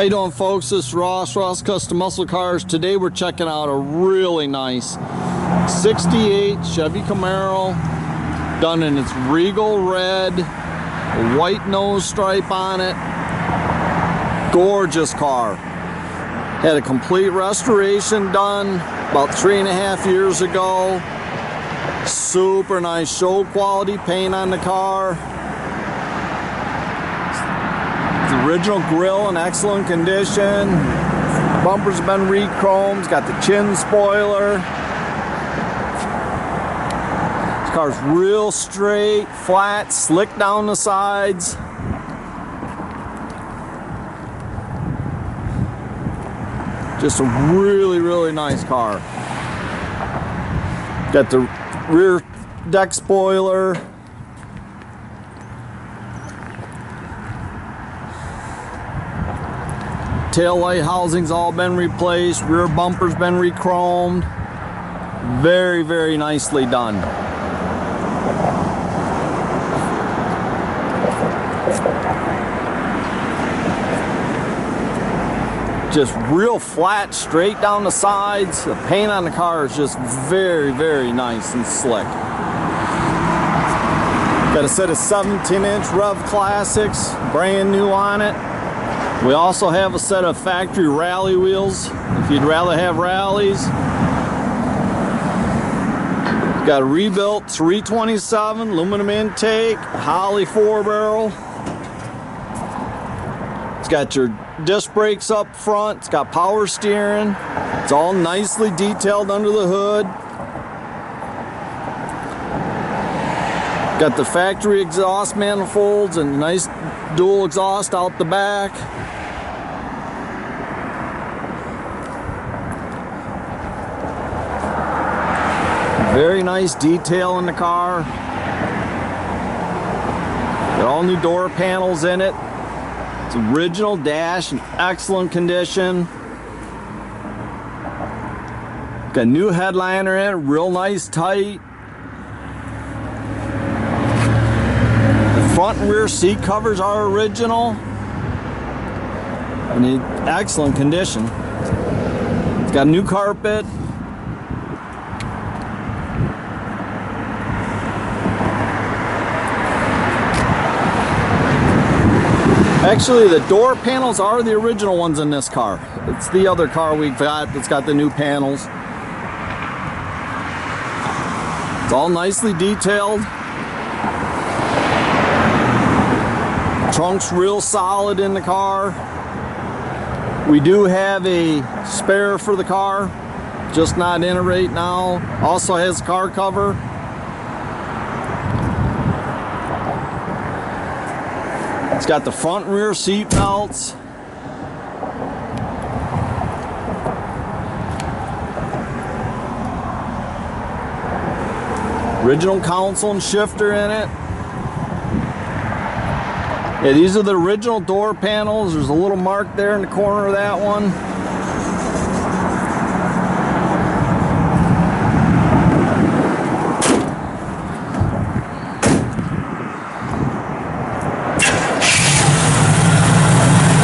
How you doing, folks? This is Ross Custom Muscle Cars. Today we're checking out a really nice 68 Chevy Camaro, done in its regal red, a white nose stripe on it. Gorgeous car. Had a complete restoration done about 3.5 years ago. Super nice show quality paint on the car. The original grille in excellent condition. Bumpers have been re-chromed. It's got the chin spoiler. This car's real straight, flat, slick down the sides. Just a really nice car. Got the rear deck spoiler. Taillight housing's all been replaced. Rear bumper's been re-chromed. Very nicely done. Just real flat, straight down the sides. The paint on the car is just very nice and slick. Got a set of 17-inch Rev Classics, brand new on it. We also have a set of factory rally wheels, if you'd rather have rallies. Got a rebuilt 327 aluminum intake, Holley 4-barrel. It's got your disc brakes up front. It's got power steering. It's all nicely detailed under the hood. Got the factory exhaust manifolds and nice dual exhaust out the back. Very nice detail in the car. Got all new door panels in it. It's original dash in excellent condition. Got a new headliner in it, real nice tight. The front and rear seat covers are original and in excellent condition. It's got new carpet. Actually, the door panels are the original ones in this car. It's the other car we've got that's got the new panels. It's all nicely detailed. Trunk's real solid in the car. We do have a spare for the car, just not in it right now. Also has car cover. It's got the front and rear seat belts. Original console and shifter in it. Yeah, these are the original door panels. There's a little mark there in the corner of that one.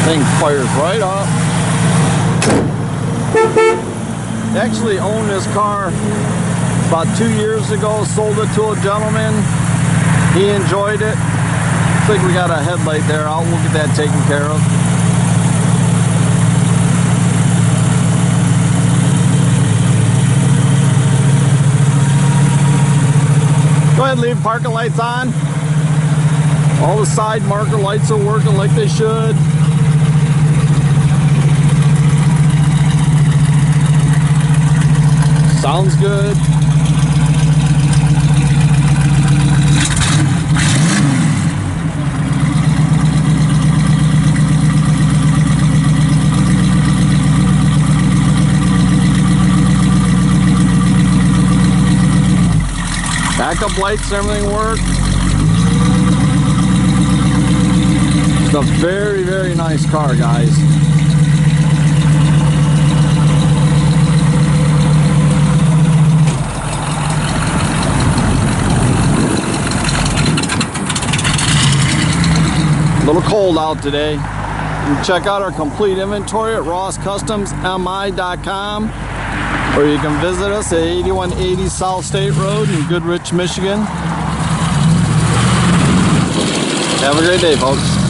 Thing fires right up. Actually owned this car about 2 years ago, sold it to a gentleman. He enjoyed it. I think we got a headlight there. We'll get that taken care of. Go ahead and leave parking lights on. All the side marker lights are working like they should. Sounds good. Backup lights, everything work. It's a very nice car, guys. A little cold out today. And check out our complete inventory at rosscustomsmi.com, or you can visit us at 8180 South State Road in Goodrich, Michigan. Have a great day, folks.